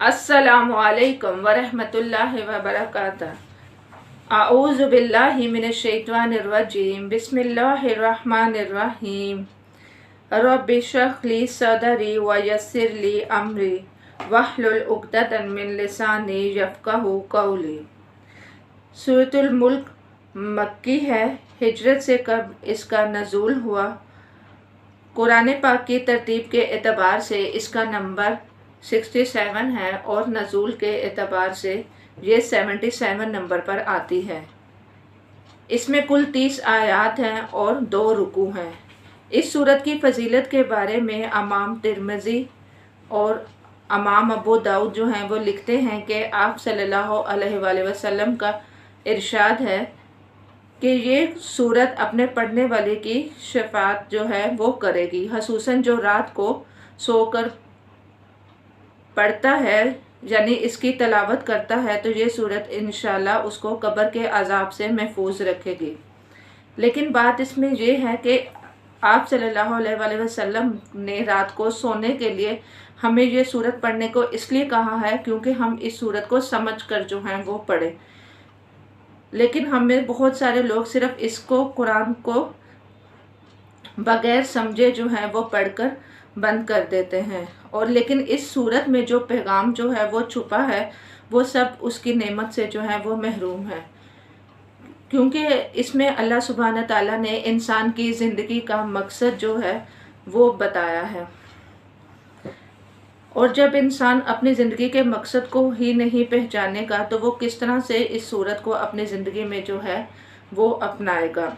अस्सलामुअलैकुम वरहमतुल्लाहि वबरकातुहू। अऊज़ु बिल्लाहि मिनश शैतानिर रजीम। बिस्मिल्लाहिर्रहमानिर्रहीम। रब्बि इश्रह ली सदरी व यस्सिर ली अमरी वहलुल उक़दतम मिन लिसानी यफ़क़हू क़ौली। सूरतुल मुल्क मक्की है। हिजरत से कब इसका नज़ूल हुआ? कुरान पाक की तरतीब के एतबार से इसका नंबर 67 है और नज़ूल के एतबार से ये 77 नंबर पर आती है। इसमें कुल 30 आयात हैं और 2 रुकू हैं। इस सूरत की फजीलत के बारे में इमाम तिरमिज़ी और इमाम अबू दाऊद जो हैं वो लिखते हैं कि आप सल्लल्लाहु अलैहि वसल्लम का इरशाद है कि ये सूरत अपने पढ़ने वाले की शफाअत जो है वो करेगी, खसूसन जो रात को सोकर पढ़ता है यानी इसकी तलावत करता है तो ये सूरत इंशाल्लाह उसको कब्र के अजाब से महफूज रखेगी। लेकिन बात इसमें ये है कि आप सल्लल्लाहु अलैहि वसल्लम ने रात को सोने के लिए हमें ये सूरत पढ़ने को इसलिए कहा है क्योंकि हम इस सूरत को समझ कर जो हैं वो पढ़ें। लेकिन हमें बहुत सारे लोग सिर्फ इसको कुरान को बगैर समझे जो है वो पढ़कर बंद कर देते हैं और लेकिन इस सूरत में जो पैगाम जो है वो छुपा है वो सब उसकी नेमत से जो है वो महरूम है, क्योंकि इसमें अल्लाह सुब्हान ताला ने इंसान की ज़िंदगी का मकसद जो है वो बताया है। और जब इंसान अपनी ज़िंदगी के मकसद को ही नहीं पहचानेगा तो वो किस तरह से इस सूरत को अपनी ज़िंदगी में जो है वो अपनाएगा।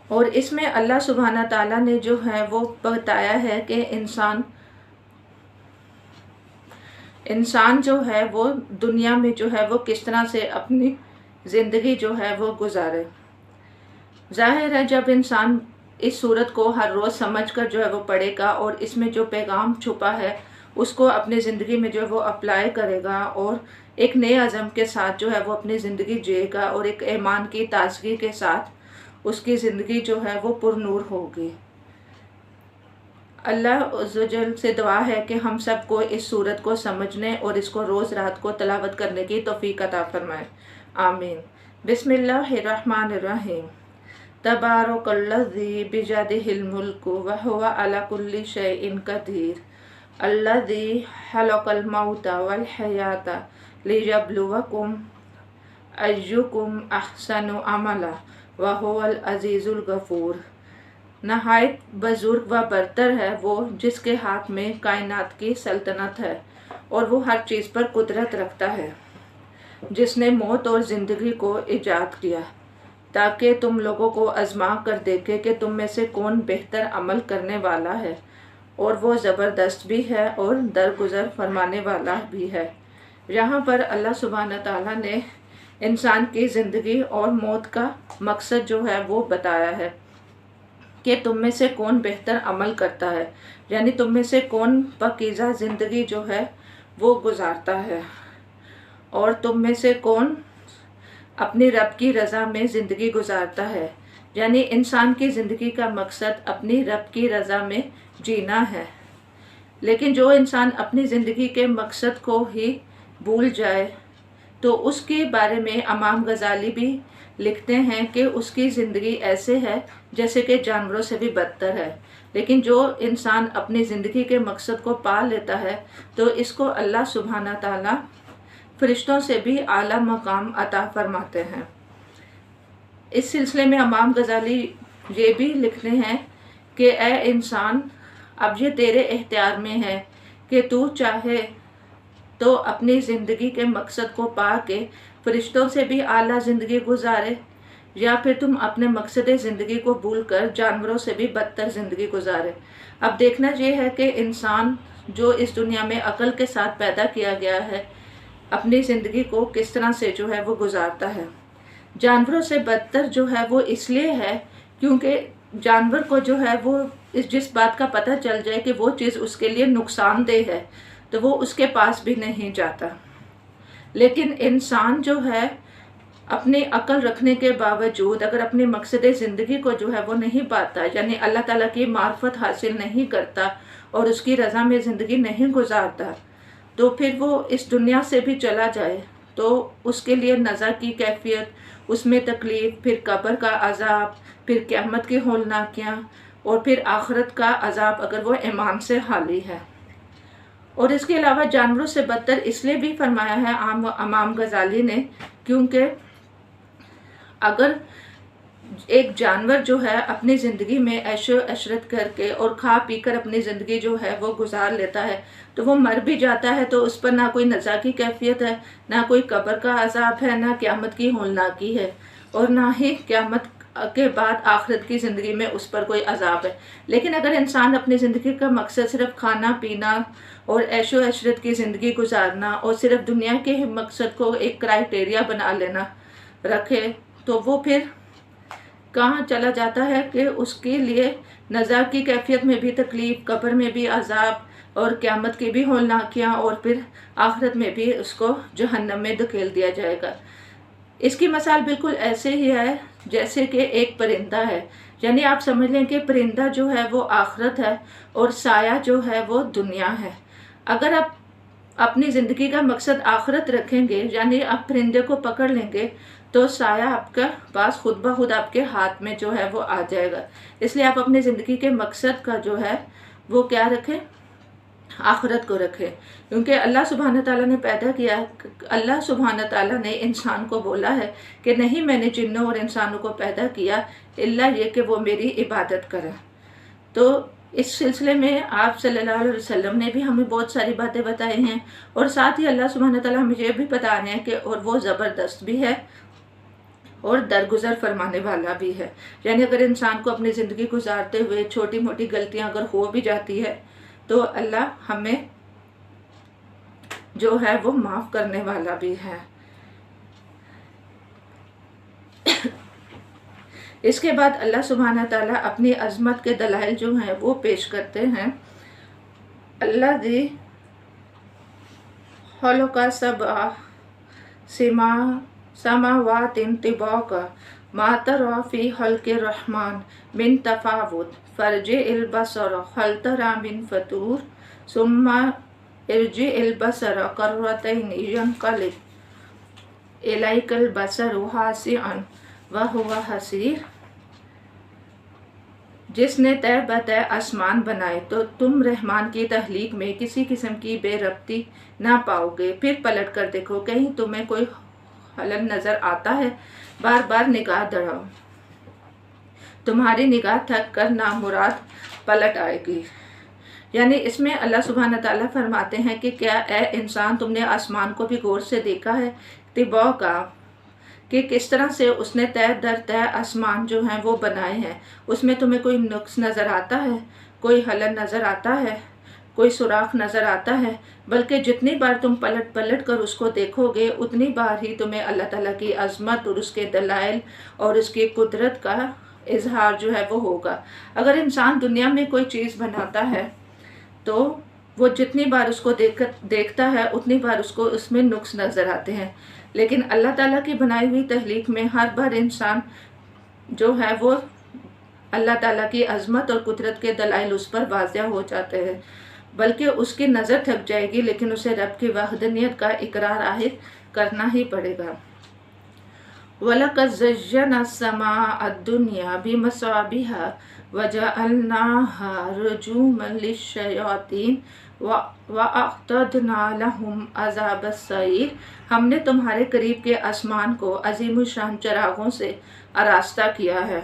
और इसमें अल्लाह सुब्हाना ताला ने जो है वो बताया है कि इंसान जो है वो दुनिया में जो है वो किस तरह से अपनी ज़िंदगी जो है वो गुजारे। जाहिर है जब इंसान इस सूरत को हर रोज़ समझकर जो है वो पढ़ेगा और इसमें जो पैगाम छुपा है उसको अपनी ज़िंदगी में जो है वो अप्लाई करेगा और एक नए अज़म के साथ जो है वो अपनी ज़िंदगी जिएगा और एक ईमान की ताज़गी के साथ उसकी ज़िंदगी जो है वो पुरनूर होगी। अल्लाह अज़्ज़ व जल से दुआ है कि हम सबको इस सूरत को समझने और इसको रोज़ रात को तलावत करने की तौफ़ीक अता फरमाए। आमीन। बिस्मिल्लाहिर्रहमानिर्रहीम। तबारकल्लज़ी बियदिहिल मुल्कु व हुवा अला कुल्लि शैइन क़दीर। अल्लज़ी खलक़ल मौता वल हयाता लियब्लुवकुम अय्युकुम अहसनु अमला व हुवल अज़ीज़ुल गफ़ूर। नहायत बुज़ुर्ग व बरतर है वो जिसके हाथ में कायनात की सल्तनत है और वो हर चीज़ पर कुदरत रखता है, जिसने मौत और ज़िंदगी को ईजाद किया ताकि तुम लोगों को आज़मा कर देखे कि तुम में से कौन बेहतर अमल करने वाला है, और वो ज़बरदस्त भी है और दरगुजर फरमाने वाला भी है। यहाँ पर अल्लाह सुब्हान ताला ने इंसान की ज़िंदगी और मौत का मकसद जो है वो बताया है कि तुम में से कौन बेहतर अमल करता है, यानी तुम में से कौन पाकीज़ा ज़िंदगी जो है वो गुजारता है और तुम में से कौन अपनी रब की रज़ा में ज़िंदगी गुजारता है। यानी इंसान की ज़िंदगी का मकसद अपनी रब की रज़ा में जीना है। लेकिन जो इंसान अपनी ज़िंदगी के मकसद को ही भूल जाए तो उसके बारे में इमाम गज़ाली भी लिखते हैं कि उसकी ज़िंदगी ऐसे है जैसे कि जानवरों से भी बदतर है। लेकिन जो इंसान अपनी ज़िंदगी के मकसद को पा लेता है तो इसको अल्लाह सुब्हाना ताला फरिश्तों से भी आला मकाम अता फरमाते हैं। इस सिलसिले में इमाम गज़ाली ये भी लिखते हैं कि ए इंसान, अब ये तेरे इख्तियार में है कि तू चाहे तो अपनी ज़िंदगी के मकसद को पा के फरिश्तों से भी आला ज़िंदगी गुजारे, या फिर तुम अपने मकसद ज़िंदगी को भूलकर जानवरों से भी बदतर ज़िंदगी गुजारे। अब देखना ये है कि इंसान जो इस दुनिया में अक्ल के साथ पैदा किया गया है अपनी ज़िंदगी को किस तरह से जो है वो गुजारता है। जानवरों से बदतर जो है वो इसलिए है क्योंकि जानवर को जो है वो जिस बात का पता चल जाए कि वो चीज़ उसके लिए नुकसानदेह है तो वो उसके पास भी नहीं जाता। लेकिन इंसान जो है अपनी अक्ल रखने के बावजूद अगर अपने मकसद ज़िंदगी को जो है वो नहीं पाता, यानी अल्लाह ताला की मार्फत हासिल नहीं करता और उसकी रज़ा में ज़िंदगी नहीं गुजारता, तो फिर वो इस दुनिया से भी चला जाए तो उसके लिए नज़ा की कैफियत, उसमें तकलीफ़, फिर कब्र का अज़ाब, फिर क़यामत की होलनाकियाँ और फिर आखिरत का अज़ाब अगर वो ईमान से खाली है। और इसके अलावा जानवरों से बदतर इसलिए भी फरमाया है इमाम गज़ाली ने, क्योंकि अगर एक जानवर जो है अपनी ज़िंदगी में ऐशो अशरत करके और खा पी कर अपनी ज़िंदगी जो है वो गुजार लेता है, तो वो मर भी जाता है तो उस पर ना कोई नज़ा की कैफियत है, ना कोई कब्र का अज़ाब है, ना क़यामत की होलनाकी है, और ना ही क़यामत के बाद आखिरत की ज़िंदगी में उस पर कोई अज़ाब है। लेकिन अगर इंसान अपनी ज़िंदगी का मकसद सिर्फ खाना पीना और ऐशो अशरत की ज़िंदगी गुजारना और सिर्फ दुनिया के मकसद को एक क्राइटेरिया बना लेना रखे, तो वो फिर कहाँ चला जाता है कि उसके लिए नज़ा की कैफियत में भी तकलीफ़, कब्र में भी अज़ाब और क़यामत की भी होलनाकियाँ और फिर आखिरत में भी उसको जहन्नम में धकेल दिया जाएगा। इसकी मिसाल बिल्कुल ऐसे ही है जैसे कि एक परिंदा है, यानी आप समझ लें कि परिंदा जो है वो आखिरत है और साया जो है वो दुनिया है। अगर आप अपनी ज़िंदगी का मकसद आखिरत रखेंगे, यानी आप परिंदे को पकड़ लेंगे, तो साया आपका पास खुद ब खुद आपके हाथ में जो है वो आ जाएगा। इसलिए आप अपनी ज़िंदगी के मकसद का जो है वो क्या रखें, आखिरत को रखें। क्योंकि अल्लाह सुब्हान तआला ने पैदा किया, अल्लाह सुब्हान तआला ने इंसान को बोला है कि नहीं, मैंने जिन्नों और इंसानों को पैदा किया इल्ला ये कि वो मेरी इबादत करें। तो इस सिलसिले में आप सल्लल्लाहु अलैहि वसल्लम ने भी हमें बहुत सारी बातें बताई हैं, और साथ ही अल्लाह सुब्हान तआला हमें ये भी बता रहे हैं कि और वो ज़बरदस्त भी है और दरगुजर फरमाने वाला भी है। यानी अगर इंसान को अपनी ज़िंदगी गुजारते हुए छोटी मोटी गलतियां अगर हो भी जाती है तो अल्लाह हमें जो है वो माफ़ करने वाला भी है। इसके बाद अल्लाह सुब्हानहू तआला अपनी अज़मत के दलाइल जो हैं वो पेश करते हैं। अल्लाह दी खलक़ा सबअ समावातिन तिबाक़ा मा तरा फ़ी ख़ल्क़िर रहमान मिन तफ़ावुत फ़र्जिइल बसर हल तरा मिन फ़तूर सुम्मा इरजिइल बसर कर्रतैनि यनक़लिब इलैकल बसरु हासिअन व हुवा हसीर। जिसने तय बतय आसमान बनाए तो तुम रहमान की तहलीक में किसी किस्म की बेरब्ती ना पाओगे। फिर पलट कर देखो, कहीं तुम्हें कोई हलन नज़र आता है। बार बार निगाह दौड़ाओ, तुम्हारी निगाह थक कर नामुराद पलट आएगी। यानी इसमें अल्लाह सुब्हान तआला फरमाते हैं कि क्या ए इंसान, तुमने आसमान को भी गौर से देखा है तिबा का, कि किस तरह से उसने तय दर तय आसमान जो हैं वो बनाए हैं। उसमें तुम्हें कोई नुक्स नज़र आता है, कोई हलन नज़र आता है, कोई सुराख नज़र आता है? बल्कि जितनी बार तुम पलट पलट कर उसको देखोगे उतनी बार ही तुम्हें अल्लाह ताला की अज़मत और उसके दलाइल और उसकी कुदरत का इजहार जो है वो होगा। अगर इंसान दुनिया में कोई चीज़ बनाता है तो वो जितनी बार उसको देखता है उतनी बार उसको उसमें नुक्स नज़र आते हैं। लेकिन अल्लाह ताला की बनाई हुई तहलीक में हर बार इंसान जो है वो अल्लाह ताला की अज़मत और कुदरत के दलाइल उस पर वाज़िह हो जाते हैं। बल्कि उसकी नज़र थक जाएगी, लेकिन उसे रब की वहदनियत का इकरार आहिर करना ही पड़ेगा। वलक़द ज़य्यना अस्समाअ दुनिया बिमसाबिहा वजअलनाहा रुजूमन लिश्शयातीन वअअतदना लहुम अज़ाबस्सईर। हमने तुम्हारे करीब के आसमान को अज़ीमुश्शान चरागों से आरास्ता किया है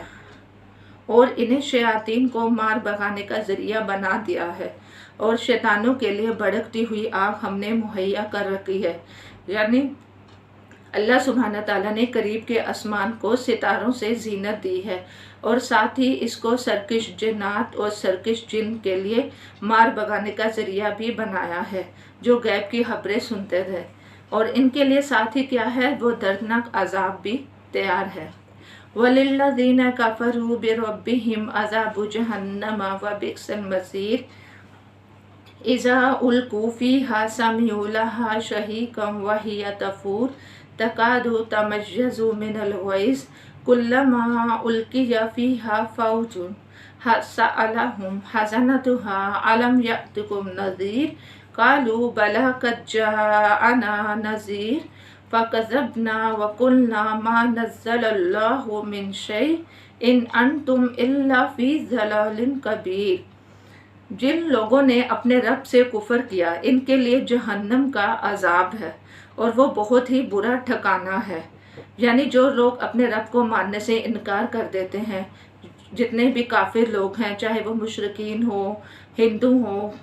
और इन्हें शयातीन को मार भगाने का ज़रिया बना दिया है, और शैतानों के लिए भड़कती हुई आग हमने मुहैया कर रखी है। यानी अल्लाह सुब्हाना ताला ने करीब के आसमान को सितारों से जीनत दी है, और साथ ही इसको सरकश जिन्नात और सरकश जिन के लिए मार भगाने का ज़रिया भी बनाया है, जो गैब की खबरें सुनते थे। और इनके लिए साथ ही क्या है, वो दर्दनाक अजाब भी तैयार है। वलिल्लज़ीना कफ़रू बिरब्बिहिम अज़ाबु जहन्नम व बि'सल मसीर इज़ा उल्कू फ़ीहा समिउ लहा शहीक़न व हिय तफ़ूर तकादु तमय्यज़ु मिनल ग़ैज़ कुल्लमा उल्क़िया फ़ीहा फ़ौजुन सअलहुम हज़नतुहा अलम यअतिकुम नज़ीर कालू बला कद जाअना नज़ीर फ़कज़बना वक़ुलना मा नज़्ज़लल्लाहु मिन शै इन अंतुम इल्ला फ़ी ज़लालिन कबीर। जिन लोगों ने अपने रब से कुफर किया इनके लिए जहन्नम का अजाब है और वो बहुत ही बुरा ठिकाना है। यानी जो लोग अपने रब को मानने से इनकार कर देते हैं, जितने भी काफिर लोग हैं, चाहे वो मुशरिकीन हो, हिंदू हो,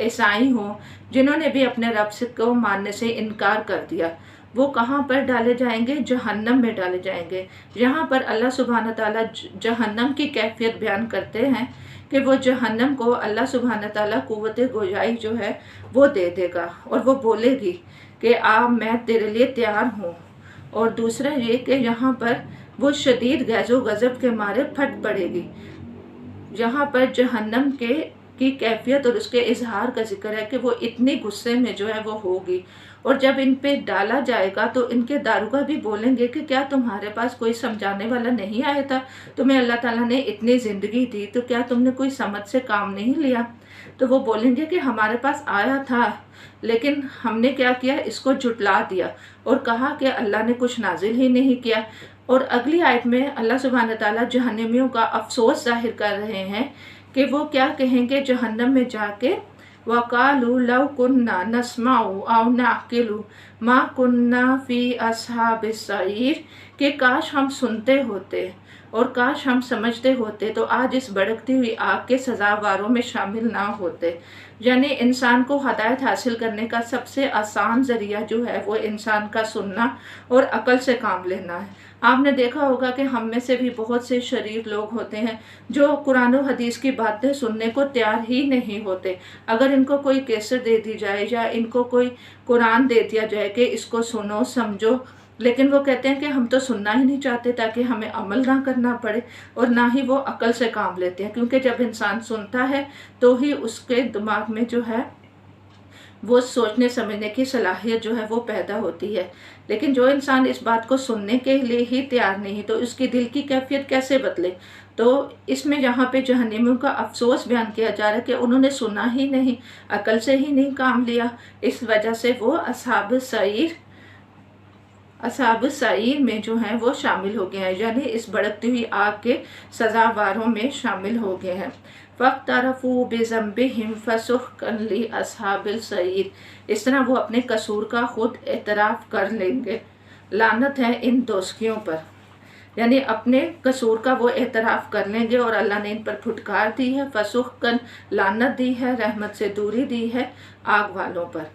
ईसाई हो, जिन्होंने भी अपने रब से को मानने से इनकार कर दिया, वो कहाँ पर डाले जाएंगे? जहन्नम में डाले जाएंगे। यहाँ पर अल्लाह सुब्हान ताला जहन्नम की कैफियत बयान करते हैं कि वो जहन्नम को अल्लाह सुब्हान ताला कुव्वत गोजाई जो है वो दे देगा और वो बोलेगी कि मैं तेरे लिए तैयार हूँ। और दूसरा ये कि यहाँ पर वो शदीद गैज़ो गज़ब के मारे फट पड़ेगी। यहाँ पर जहन्नम की कैफियत और उसके इजहार का जिक्र है कि वो इतनी गुस्से में जो है वो होगी। और जब इन पे डाला जाएगा तो इनके दारुगा भी बोलेंगे कि क्या तुम्हारे पास कोई समझाने वाला नहीं आया था? तुम्हें अल्लाह ताला ने इतनी ज़िंदगी दी तो क्या तुमने कोई समझ से काम नहीं लिया? तो वो बोलेंगे कि हमारे पास आया था लेकिन हमने क्या किया, इसको झुटला दिया और कहा कि अल्लाह ने कुछ नाजिल ही नहीं किया। और अगली आयत में अल्लाह सुब्हान ताला जहन्नमियों का अफसोस जाहिर कर रहे हैं कि वो क्या कहेंगे जहन्नम में जाके, वकालू लव कुन्ना नस्माउ औ नाकिलु मा कुन्ना फी अस्हाबिस सईर, कि काश हम सुनते होते और काश हम समझते होते तो आज इस भड़कती हुई आग के सजावारों में शामिल ना होते। यानी इंसान को हदायत हासिल करने का सबसे आसान जरिया जो है वो इंसान का सुनना और अकल से काम लेना है। आपने देखा होगा कि हम में से भी बहुत से शरीफ लोग होते हैं जो कुरान और हदीस की बातें सुनने को तैयार ही नहीं होते। अगर इनको कोई कैसेट दे दी जाए या इनको कोई कुरान दे दिया जाए कि इसको सुनो समझो, लेकिन वो कहते हैं कि हम तो सुनना ही नहीं चाहते ताकि हमें अमल ना करना पड़े, और ना ही वो अकल से काम लेते हैं। क्योंकि जब इंसान सुनता है तो ही उसके दिमाग में जो है वो सोचने समझने की सलाहियत जो है वो पैदा होती है। लेकिन जो इंसान इस बात को सुनने के लिए ही तैयार नहीं तो उसकी दिल की कैफियत कैसे बदले? तो इसमें यहाँ पे जहन्नमियों का अफसोस बयान किया जा रहा है कि उन्होंने सुना ही नहीं, अकल से ही नहीं काम लिया, इस वजह से वो असहाब सईर में जो है वो शामिल हो गए हैं, यानी इस भड़कती हुई आग के सजावारों में शामिल हो गए हैं। फ़क़्तरफ़ू बिज़ंबिहिम फ़सुहक़न लि अस्हाबिल सईर, इस तरह वो अपने कसूर का खुद एतराफ़ कर लेंगे। लानत है इन दोस्तियों पर, यानी अपने कसूर का वो एतराफ़ कर लेंगे और अल्लाह ने इन पर फुटकार दी है, फ़सुहक़न लानत दी है, रहमत से दूरी दी है आग वालों पर।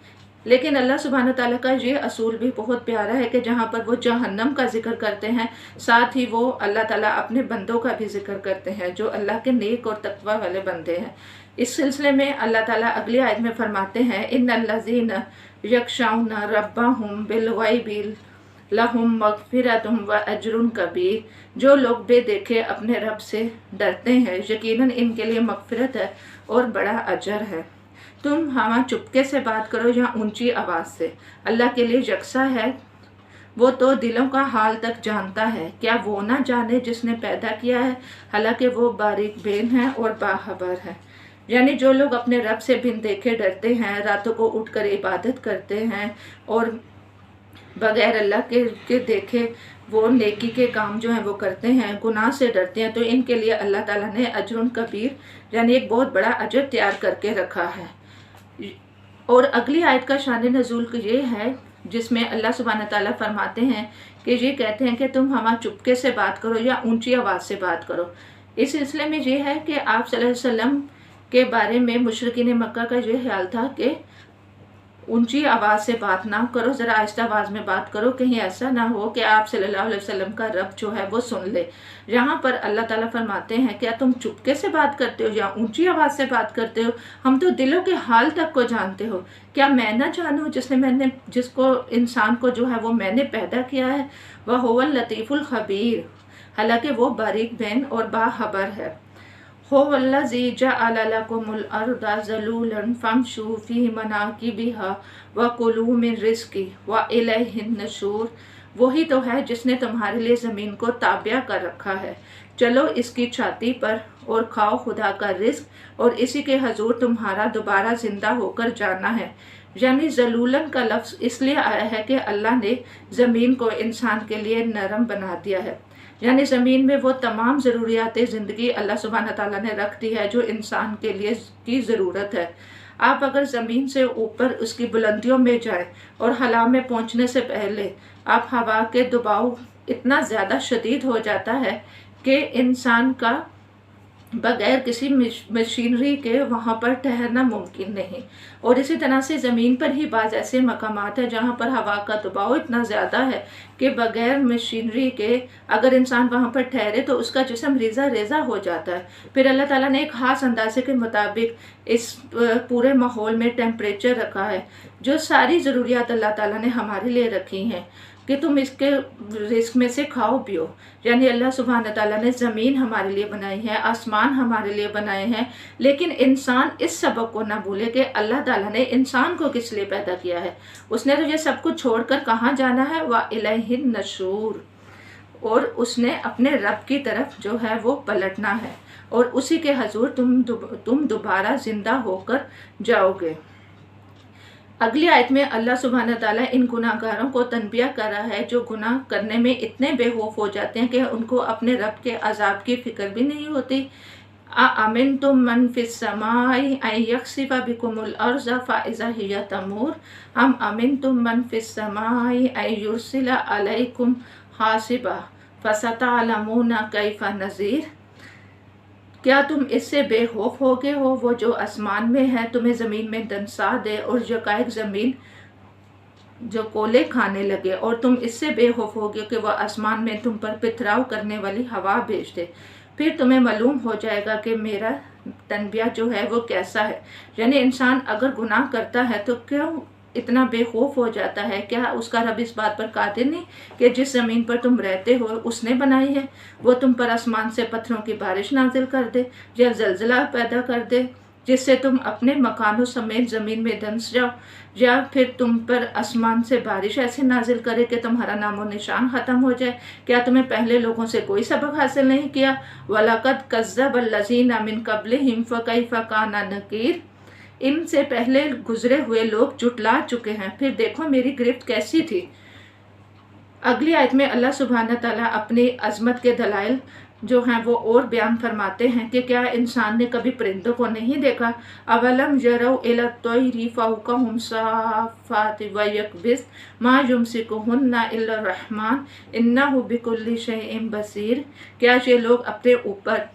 लेकिन अल्लाह सुब्हान ताला का ये असूल भी बहुत प्यारा है कि जहाँ पर वो जहन्नम का जिक्र करते हैं साथ ही वो अल्लाह ताला अपने बंदों का भी जिक्र करते हैं जो अल्लाह के नेक और तकवा वाले बंदे हैं। इस सिलसिले में अल्लाह ताला अगली आयत में फरमाते हैं, इन्नल्लज़ीना यख्शाउना रब्बहुम बिलग़ैबि लहुम मग़फ़िरतुम व अज्रुन कबीर, जो लोग बेदेखे अपने रब से डरते हैं यकीनन इनके लिए मग़फ़िरत है और बड़ा अजर है। तुम हमारा चुपके से बात करो या ऊंची आवाज़ से, अल्लाह के लिए यकसा है, वो तो दिलों का हाल तक जानता है। क्या वो ना जाने जिसने पैदा किया है? हालांकि वो बारीक बेन है और बाखबर है। यानी जो लोग अपने रब से बिन देखे डरते हैं, रातों को उठकर इबादत करते हैं और बगैर अल्लाह के देखे वो नेकी के काम जो हैं वो करते हैं, गुनाह से डरते हैं, तो इनके लिए अल्लाह ताला ने अजरुन कबीर यानी एक बहुत बड़ा अजर तैयार करके रखा है। और अगली आयत का शान नज़ूल ये है जिसमें अल्लाह सुब्हान ताला फरमाते हैं कि ये कहते हैं कि तुम हमारा चुपके से बात करो या ऊंची आवाज़ से बात करो। इस सिलसिले में ये है कि आप सल्लल्लाहु अलैहि वसल्लम के बारे में मुशरिकीन मक्का का ये ख्याल था कि ऊंची आवाज़ से बात ना करो, ज़रा आहिस्ता आवाज़ में बात करो, कहीं ऐसा ना हो कि आप सल्लल्लाहु अलैहि वसल्लम का रब जो है वो सुन ले। यहाँ पर अल्लाह ताला फरमाते हैं, क्या तुम चुपके से बात करते हो या ऊंची आवाज़ से बात करते हो? हम तो दिलों के हाल तक को जानते हो। क्या मैं ना जानूँ जिसको इंसान को जो है वो मैंने पैदा किया है? वह हुवल लतीफ़ुल खबीर, हालांकि वो बारीक बैन और बाखबर है। हुवल्लज़ी जअल लकुमुल अर्दा ज़लूलन फमशू फ़ी मनाकिबिहा व कुलू मिन रिज़्क़ी व इलैहिन नशूर, वही तो है जिसने तुम्हारे लिए ज़मीन को ताबिया कर रखा है चलो इसकी छाती पर और खाओ खुदा का रिज्क, और इसी के हजूर तुम्हारा दोबारा जिंदा होकर जाना है। यानी ज़लूलन का लफ्ज़ इसलिए आया है कि अल्लाह ने ज़मीन को इंसान के लिए नरम बना दिया है। यानी ज़मीन में वो तमाम ज़रूरियात ज़िंदगी अल्लाह सुब्हान ताला ने रख दी है जो इंसान के लिए की ज़रूरत है। आप अगर ज़मीन से ऊपर उसकी बुलंदियों में जाएं और हला में पहुंचने से पहले आप हवा के दबाव इतना ज़्यादा शदीद हो जाता है कि इंसान का बगैर किसी मशीनरी के वहाँ पर ठहरना मुमकिन नहीं। और इसी तरह से ज़मीन पर ही बाज़ ऐसे मकामात हैं जहाँ पर हवा का दबाव इतना ज़्यादा है कि बगैर मशीनरी के अगर इंसान वहाँ पर ठहरे तो उसका जिस्म रेज़ा रेज़ा हो जाता है। फिर अल्लाह ताला ने एक ख़ास अंदाजे के मुताबिक इस पूरे माहौल में टेम्परेचर रखा है, जो सारी ज़रूरियात अल्लाह ताला ने हमारे लिए रखी हैं कि तुम इसके रिस्क में से खाओ पियो। यानी अल्लाह सुब्हान ताला ने ज़मीन हमारे लिए बनाई है, आसमान हमारे लिए बनाए हैं, लेकिन इंसान इस सबक को ना भूले कि अल्लाह ताला ने इंसान को किस लिए पैदा किया है। उसने तो ये सब कुछ छोड़कर कहाँ जाना है, व इलैहिन नशूर, और उसने अपने रब की तरफ जो है वो पलटना है और उसी के हजूर तुम दोबारा जिंदा होकर जाओगे। अगली आयत में अल्लाह सुब्हान ताला इन गुनाहगारों को तनबिया कर रहा है जो गुनाह करने में इतने बेखौफ हो जाते हैं कि उनको अपने रब के अजाब की फिक्र भी नहीं होती। अमिनतुम मन फिस समाई अन यख्सिफा बिकुमुल अर्ज़ फ़इज़ा हिय तमूर अम अमिनतुम मन फिस समाई अन युरसिला अलैकुम हासिबा फसतअलमूना कैफ़ नज़ीर। क्या तुम इससे बेखौफ हो गए हो वो जो आसमान में है तुम्हें ज़मीन में दंसा दे और यकायक ज़मीन जो कोले खाने लगे, और तुम इससे बेखौफ हो गए कि वह आसमान में तुम पर पिथराव करने वाली हवा भेज दे। फिर तुम्हें मालूम हो जाएगा कि मेरा तनबिया जो है वो कैसा है। यानी इंसान अगर गुनाह करता है तो क्यों इतना बेखौफ हो जाता है? क्या उसका रब इस बात पर कादिर नहीं कि जिस ज़मीन पर तुम रहते हो उसने बनाई है, वो तुम पर आसमान से पत्थरों की बारिश नाजिल कर दे या जलजला पैदा कर दे जिससे तुम अपने मकानों समेत ज़मीन में धंस जाओ, या फिर तुम पर आसमान से बारिश ऐसे नाजिल करे कि तुम्हारा नामो निशान ख़त्म हो जाए। क्या तुम्हें पहले लोगों से कोई सबक हासिल नहीं किया? वलक़द कज़्ज़ब अल्लज़ीना मिन क़ब्लिहिम फ़कैफ़ कान नकीर। इनसे पहले गुजरे हुए लोग जुटला चुके हैं, फिर देखो मेरी गिरफ्त कैसी थी। अगली आयत में अल्लाह सुब्हान ताला अपनी अजमत के दलाइल जो हैं वो और बयान फरमाते हैं कि क्या इंसान ने कभी परिंदों को नहीं देखा? अवलम यरौ इला तोयरी फ़ौक़हुम साफ़ाति व यक़बिज़ मा युमसिकुहुन्ना इल्ला रहमान इन्नहु बिकुल्लि शैइन बसीर। क्या ये लोग अपने ऊपर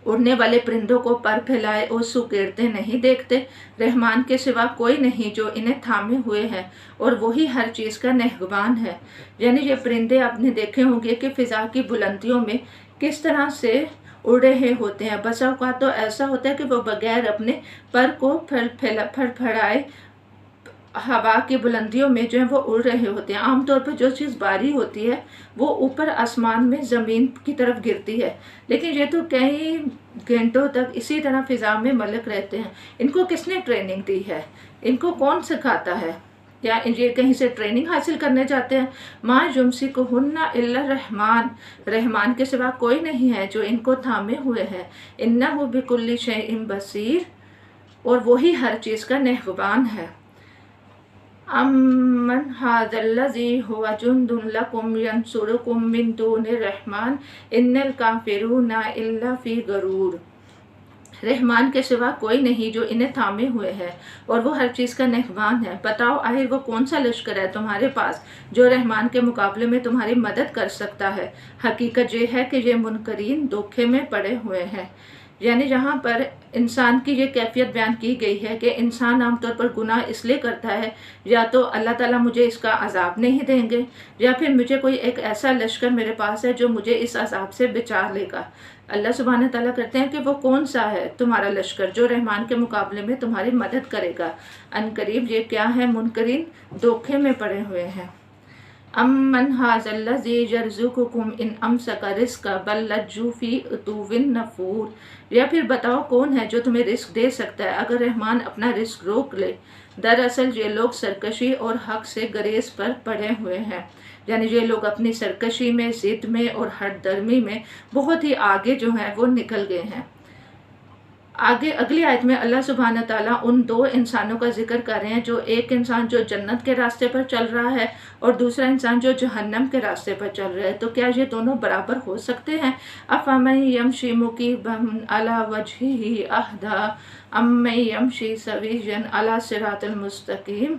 उड़ने वाले परिंदों को पर फैलाए और सुकेरते नहीं देखते? रहमान के सिवा कोई नहीं जो इन्हें थामे हुए है और वही हर चीज़ का निगहबान है। यानी ये परिंदे आपने देखे होंगे कि फ़िज़ा की बुलंदियों में किस तरह से उड़ रहे होते हैं। बसा औक़ात तो ऐसा होता है कि वो बगैर अपने पर को फड़फड़ाए हवा की बुलंदियों में जो है वो उड़ रहे होते हैं। आमतौर पर जो चीज़ बारी होती है वो ऊपर आसमान में ज़मीन की तरफ गिरती है, लेकिन ये तो कई घंटों तक इसी तरह फ़िज़ा में मलक रहते हैं। इनको किसने ट्रेनिंग दी है? इनको कौन सिखाता है? क्या ये कहीं से ट्रेनिंग हासिल करने जाते हैं? मा युमसिकुहुन्ना इल्ला रहमान, रहमान के सिवा कोई नहीं है जो इनको थामे हुए है। इन्नहु बिकुल्लि शैइन बसीर, और वही हर चीज़ का निगहबान है। अम्मन हाज़ल्लज़ी हुवा जुंदुन लकुम यंसुरुकुम मिन दूनिर रहमान इन्नल काफ़िरूना इल्ला फ़ी गरूर। रहमान के सिवा कोई नहीं जो इन्हें थामे हुए है और वो हर चीज़ का निगहबान है। बताओ आखिर वो कौन सा लश्कर है तुम्हारे पास जो रहमान के मुकाबले में तुम्हारी मदद कर सकता है? हकीकत ये है कि ये मुनकरीन धोखे में पड़े हुए हैं। यानी जहाँ पर इंसान की ये कैफियत बयान की गई है कि इंसान आमतौर पर गुनाह इसलिए करता है या तो अल्लाह ताला मुझे इसका अजाब नहीं देंगे, या फिर मुझे कोई एक ऐसा लश्कर मेरे पास है जो मुझे इस अजाब से बचा लेगा। अल्लाह सुब्हान ताला कहते हैं कि वो कौन सा है तुम्हारा लश्कर जो रहमान के मुकाबले में तुम्हारी मदद करेगा। अनकरीब ये क्या है? मुनकरीन धोखे में पड़े हुए हैं। अम्मन हाज़ल्लज़ी यरज़ुकुकुम इन अमसका रिज़्क़ा बल लज्जू फ़ी उतुव्विन नफ़ूर, या फिर बताओ कौन है जो तुम्हें रिस्क दे सकता है अगर रहमान अपना रिस्क रोक ले। दरअसल ये लोग सरकशी और हक से गरेज पर पड़े हुए हैं, यानी ये लोग अपनी सरकशी में, ज़िद में और हट दर्मी में बहुत ही आगे जो हैं वो निकल गए हैं। आगे अगली आयत में अल्लाह सुब्हान ताला उन दो इंसानों का जिक्र कर रहे हैं, जो एक इंसान जो जन्नत के रास्ते पर चल रहा है और दूसरा इंसान जो जहन्नम के रास्ते पर चल रहा है। तो क्या ये दोनों बराबर हो सकते हैं? अफ़मन यमशी मुकीबन अला वजहिही अहदा अम्मन यमशी सवीयन अला सिरातिल मुस्तकीम,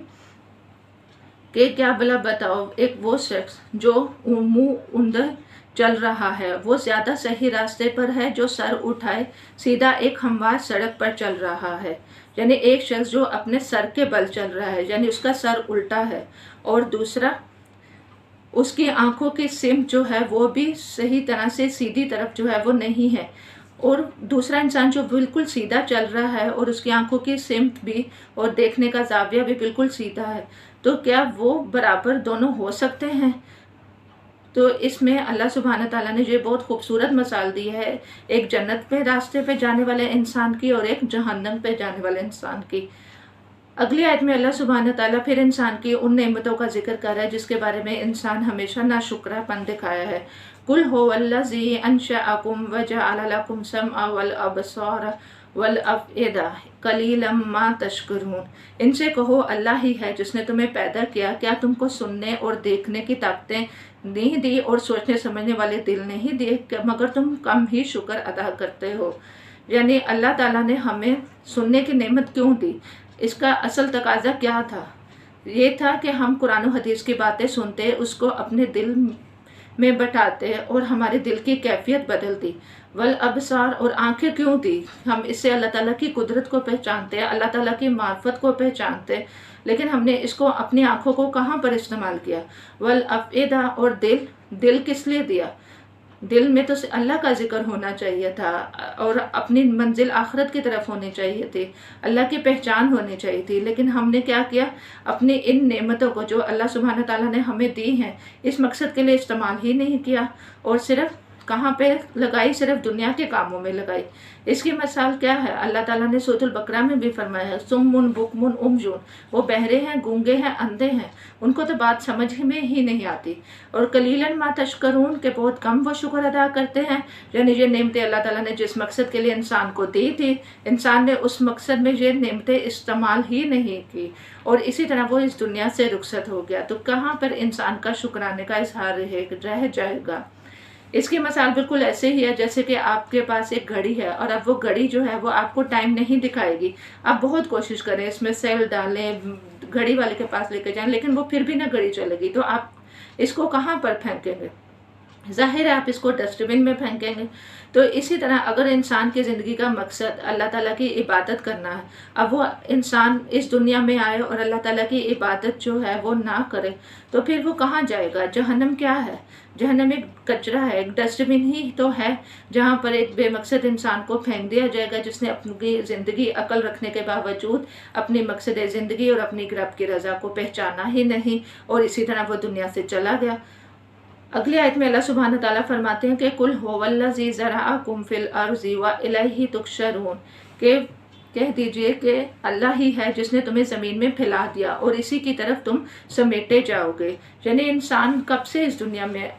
कि क्या भला बताओ एक वो शख्स जो मुंह उंधे चल रहा है वो ज़्यादा सही रास्ते पर है जो सर उठाए सीधा एक हमवार सड़क पर चल रहा है। यानी एक शख्स जो अपने सर के बल चल रहा है, यानी उसका सर उल्टा है, और दूसरा उसकी आंखों की सिमत जो है वो भी सही तरह से सीधी तरफ जो है वो नहीं है, और दूसरा इंसान जो बिल्कुल सीधा चल रहा है और उसकी आंखों की सिमत भी और देखने का जाविया भी बिल्कुल सीधा है। तो क्या वो बराबर दोनों हो सकते हैं? तो इसमें अल्लाह सुब्हान ताला ने ये बहुत खूबसूरत मिसाल दी है, एक जन्नत पे रास्ते पे जाने वाले इंसान की और एक जहन्नम पे जाने वाले इंसान की। अगली आयत में अल्लाह सुब्हान ताला फिर इंसान की उन नेमतों का जिक्र कर रहा है जिसके बारे में इंसान हमेशा नाशुक्रापन दिखाया है। कुल हुवल्लज़ी अंशअकुम वजअल लकुम समअ वल अबसार वल अफ़इदा कलीलन मा तशकुरून, इनसे कहो अल्लाह ही है जिसने तुम्हें पैदा किया, क्या तुमको सुनने और देखने की ताकतें नहीं दी और सोचने समझने वाले दिल नहीं दिए, मगर तुम कम ही शुक्र अदा करते हो। यानी अल्लाह ताला ने हमें सुनने की नेमत क्यों दी? इसका असल तकाजा क्या था? ये था कि हम कुरान और हदीस की बातें सुनते, उसको अपने दिल में बैठाते और हमारे दिल की कैफियत बदल दी। वल अबसार, और आंखें क्यों दी? हम इससे अल्लाह ताला की कुदरत को पहचानते हैं, अल्लाह ताला की मार्फत को पहचानते हैं, लेकिन हमने इसको अपनी आंखों को कहाँ पर इस्तेमाल किया? वल अफ़इदा, और दिल किस लिए दिया? दिल में तो अल्लाह का जिक्र होना चाहिए था और अपनी मंजिल आखिरत की तरफ होनी चाहिए थी, अल्लाह की पहचान होनी चाहिए थी, लेकिन हमने क्या किया? अपनी इन नेमतों को जो अल्लाह सुब्हान ताला ने हमें दी हैं इस मकसद के लिए इस्तेमाल ही नहीं किया, और सिर्फ कहाँ पे लगाई? सिर्फ दुनिया के कामों में लगाई। इसकी मिसाल क्या है? अल्लाह ताला ने सूरह बकरा में भी फरमाया है, सुम्मुन बुकमुन उमजुन, वो बहरे हैं, गूंगे हैं, अंधे हैं, उनको तो बात समझ में ही नहीं आती। और कलीलन मा तशकरून, के बहुत कम वो शुक्र अदा करते हैं। यानी ये नेमतें अल्लाह ताला ने जिस मकसद के लिए इंसान को दी थी, इंसान ने उस मकसद में ये नेमतें इस्तेमाल ही नहीं की, और इसी तरह वो इस दुनिया से रुखसत हो गया। तो कहाँ पर इंसान का शुक्राने का इजहार रह जाएगा? इसकी मिसाल बिल्कुल ऐसे ही है जैसे कि आपके पास एक घड़ी है और अब वो घड़ी जो है वो आपको टाइम नहीं दिखाएगी। आप बहुत कोशिश करें, इसमें सेल डालें, घड़ी वाले के पास लेके जाएं, लेकिन वो फिर भी ना घड़ी चलेगी। तो आप इसको कहाँ पर फेंकेंगे? ज़ाहिर है आप इसको डस्टबिन में फेंकेंगे। तो इसी तरह अगर इंसान की ज़िंदगी का मकसद अल्लाह ताला की इबादत करना है, अब वो इंसान इस दुनिया में आए और अल्लाह ताला की इबादत जो है वो ना करे, तो फिर वो कहाँ जाएगा? जहन्नम क्या है? जहन्नम एक कचरा है, एक डस्टबिन ही तो है, जहाँ पर एक बेमकसद इंसान को फेंक दिया जाएगा जिसने अपनी ज़िंदगी अकल रखने के बावजूद अपनी मकसद ज़िंदगी और अपनी रब की रज़ा को पहचाना ही नहीं, और इसी तरह वो दुनिया से चला गया। अगली आयत में अल्लाह सुब्हान ताला फरमाते हैं कि कुल हुवल्लज़ी ज़रअकुम फ़िल अर्ज़ि व इलैहि तुहशरून, के कह दीजिए कि अल्लाह ही है जिसने तुम्हें ज़मीन में फैला दिया और इसी की तरफ तुम समेटे जाओगे। यानी इंसान कब से इस दुनिया में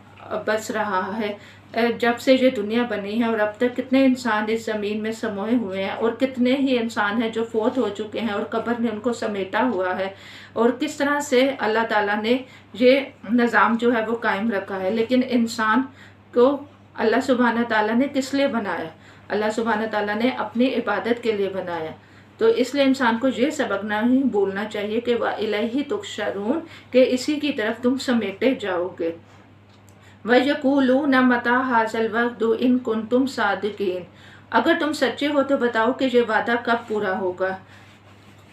बस रहा है? जब से ये दुनिया बनी है, और अब तक कितने इंसान इस ज़मीन में समोए हुए हैं, और कितने ही इंसान हैं जो फोत हो चुके हैं और कब्र ने उनको समेटा हुआ है, और किस तरह से अल्लाह ताला ने ये निज़ाम जो है वो कायम रखा है। लेकिन इंसान को अल्लाह सुब्हान ताला ने किस लिए बनाया? अल्लाह सुब्हान ताला ने अपनी इबादत के लिए बनाया। तो इसलिए इंसान को ये सबक नहीं भूलना चाहिए कि व इलैहि तुहशरून, के इसी की तरफ तुम समेटे जाओगे। वयक़ूलून मता हाज़ल वअदु इन कुंतुम सादिकीन, अगर तुम सच्चे हो तो बताओ कि ये वादा कब पूरा होगा।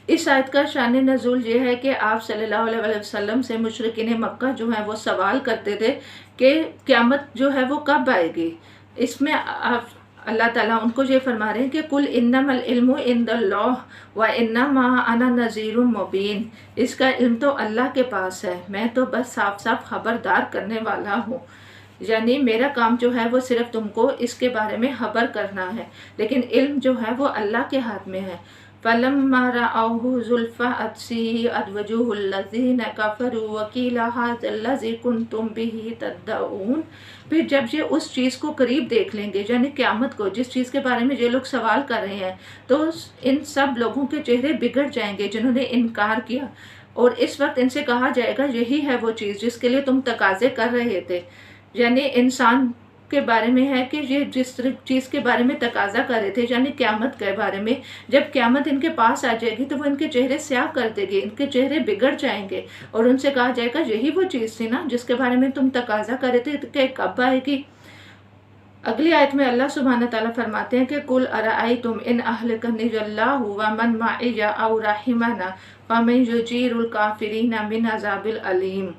इस आयत का शान नज़ूल ये है कि आप सल्लल्लाहु अलैहि वसल्लम से मुशरिकीन मक्का जो है वो सवाल करते थे कि क़यामत जो है वो कब आएगी। इसमें आप अल्लाह ताला उनको ये फरमा रहे हैं कि कुल इन्नमल इल्मु इंदल्लाह व इन्नमा अना नज़ीरुम मुबीन, इसका इल्म तो अल्लाह के पास है, मैं तो बस साफ साफ खबरदार करने वाला हूँ। यानी मेरा काम जो है वो सिर्फ तुमको इसके बारे में खबर करना है, लेकिन इल्म जो है वो अल्लाह के हाथ में है। फलम्मा रअऊहु ज़ुल्फ़त सिय्यत वजूहुल लज़ीना कफ़रू व क़ील हाज़ाल्लज़ी कुन्तुम बिही तद्दऊन, फिर जब ये उस चीज़ को करीब देख लेंगे, यानी क़यामत को, जिस चीज़ के बारे में ये लोग सवाल कर रहे हैं, तो इन सब लोगों के चेहरे बिगड़ जाएंगे जिन्होंने इनकार किया, और इस वक्त इनसे कहा जाएगा यही है वो चीज़ जिसके लिए तुम तकाज़े कर रहे थे। यानी इंसान के बारे में है कि ये जिस चीज़ के बारे में तकाजा कर रहे थे, यानी क़यामत के बारे में, जब क़यामत इनके पास आ जाएगी तो वो इनके चेहरे स्याह कर देगी, इनके चेहरे बिगड़ जाएंगे, और उनसे कहा जाएगा यही वो चीज़ थी ना जिसके बारे में तुम तकाजा कर रहे थे, कि कब आएगी। अगली आयत में अल्लाह सुब्हान तआला फरमाते हैं कि कुल अरअयतुम इन अहलकनिल्लाहु व मन माइया औ रहिमना फमन युजीरुल काफिरीना मिन अज़ाबिल अलीम।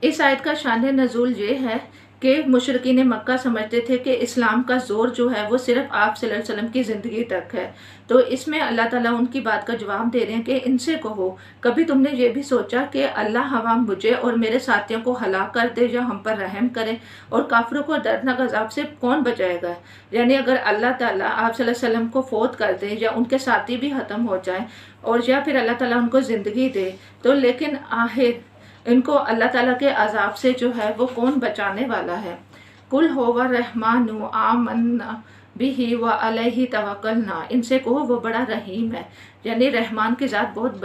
इस आयत का शान नज़ूल ये है कि मुशरिकीन मक्का समझते थे कि इस्लाम का ज़ोर जो है वो सिर्फ आप सल्लल्लाहु अलैहि वसल्लम की ज़िंदगी तक है। तो इसमें अल्लाह ताला उनकी बात का जवाब दे रहे हैं कि इनसे कहो, कभी तुमने ये भी सोचा कि अल्लाह हवा मुझे और मेरे साथियों को हलाक कर दे या हम पर रहम करे, और काफिरों को दर्दनाक अज़ाब से कौन बचाएगा। यानी अगर अल्लाह ताला आप सल्लल्लाहु अलैहि वसल्लम को फोत कर दे या उनके साथी भी ख़त्म हो जाए, और या फिर अल्लाह ताला उनको ज़िंदगी दे, तो लेकिन आखिर इनको अल्लाह ताला के अजाब से जो है वो कौन बचाने वाला है। कुल होवा रहमानु आमन्ना बिही व अलैहि तवक्कलना, इनसे कहो वो बड़ा रहीम है, यानी रहमान की ज़ात बहुत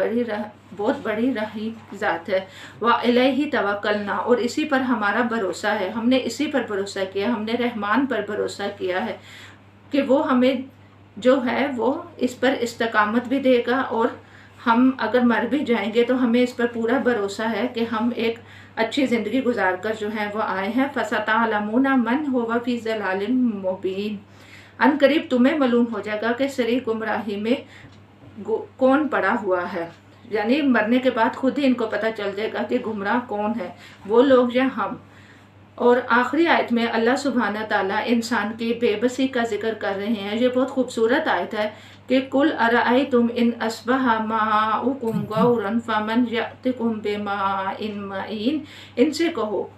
बड़ी रहीम ज़ात है। व अलैहि तवक्कलना, और इसी पर हमारा भरोसा है, हमने इसी पर भरोसा किया, हमने रहमान पर भरोसा किया है कि वो हमें जो है वो इस पर इस्तकामत भी देगा, और हम अगर मर भी जाएंगे तो हमें इस पर पूरा भरोसा है कि हम एक अच्छी ज़िंदगी गुजार कर जो है वो आए हैं। फसतअलमूना मन हुवा फी ज़लालिन मुबीन, अनकरीब तुम्हें मालूम हो जाएगा कि सरी गुमराही में कौन पड़ा हुआ है। यानी मरने के बाद खुद ही इनको पता चल जाएगा कि गुमराह कौन है, वो लोग या हम। और आखिरी आयत में अल्लाह सुब्हाना ताला इंसान की बेबसी का जिक्र कर रहे हैं। ये बहुत खूबसूरत आयत है कि कुल अरअयतुम इन अस्बहा माउकुम गौरन फमन यअतिकुम बिमाइन मईन, इनसे कहो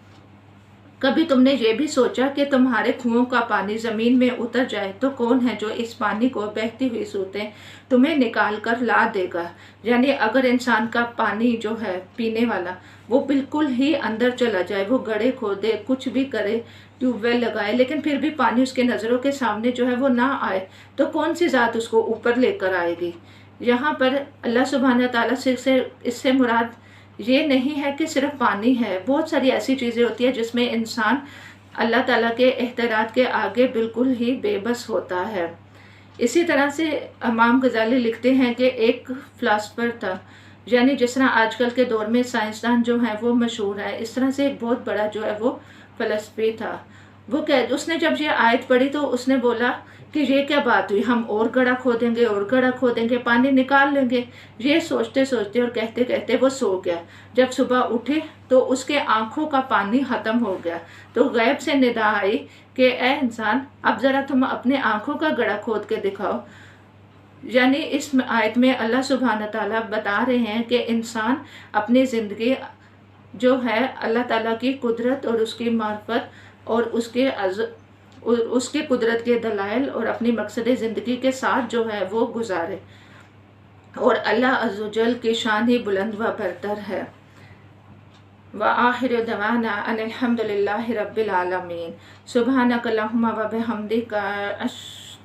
कभी तुमने ये भी सोचा कि तुम्हारे कुओं का पानी ज़मीन में उतर जाए तो कौन है जो इस पानी को बहती हुई सूतें तुम्हें निकाल कर ला देगा। यानी अगर इंसान का पानी जो है पीने वाला वो बिल्कुल ही अंदर चला जाए, वो गड्ढे खोदे, कुछ भी करे, ट्यूबवेल लगाए, लेकिन फिर भी पानी उसके नज़रों के सामने जो है वो ना आए, तो कौन सी ज़ात उसको ऊपर लेकर आएगी। यहाँ पर अल्लाह सुब्हानहू तआला से इससे मुराद ये नहीं है कि सिर्फ पानी है, बहुत सारी ऐसी चीज़ें होती है जिसमें इंसान अल्लाह ताला के एहतरात के आगे बिल्कुल ही बेबस होता है। इसी तरह से इमाम गज़ाली लिखते हैं कि एक फ़िलासफ़र था, यानी जिस तरह आजकल के दौर में साइंसदान जो हैं वो मशहूर है, इस तरह से एक बहुत बड़ा जो है वो फ़लसफ़ी था। उसने जब ये आयत पढ़ी तो उसने बोला कि ये क्या बात हुई, हम और गड्ढा खोदेंगे और गड्ढा खोदेंगे, पानी निकाल लेंगे। ये सोचते सोचते और कहते कहते वो सो गया। जब सुबह उठे तो उसके आंखों का पानी ख़त्म हो गया, तो गैब से निदा आई कि ए इंसान, अब ज़रा तुम अपने आंखों का गड्ढा खोद के दिखाओ। यानी इस आयत में अल्लाह सुब्हानहू तआला बता रहे हैं कि इंसान अपनी ज़िंदगी जो है अल्लाह ताला की कुदरत और उसकी मार्फत और उसके कुदरत के दलाइल और अपनी मकसद ज़िंदगी के साथ जो है वो गुजारे, और अल्लाह अज़्ज़ व जल की शान ही बुलंद व बरतर है। व आखिर दवाना अनिल हम्दुलिल्लाहि रब्बिल आलमीन। सुब्हानक अल्लाहुम्मा व बिहम्दिका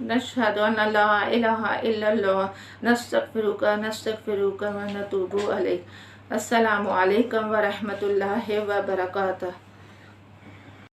नशहदु अन ला इलाहा इल्लल्लाह नस्तगफिरुका व नतूबु अलैक। अस्सलामु अलैकुम व रहमतुल्लाहि व बरकातुहू।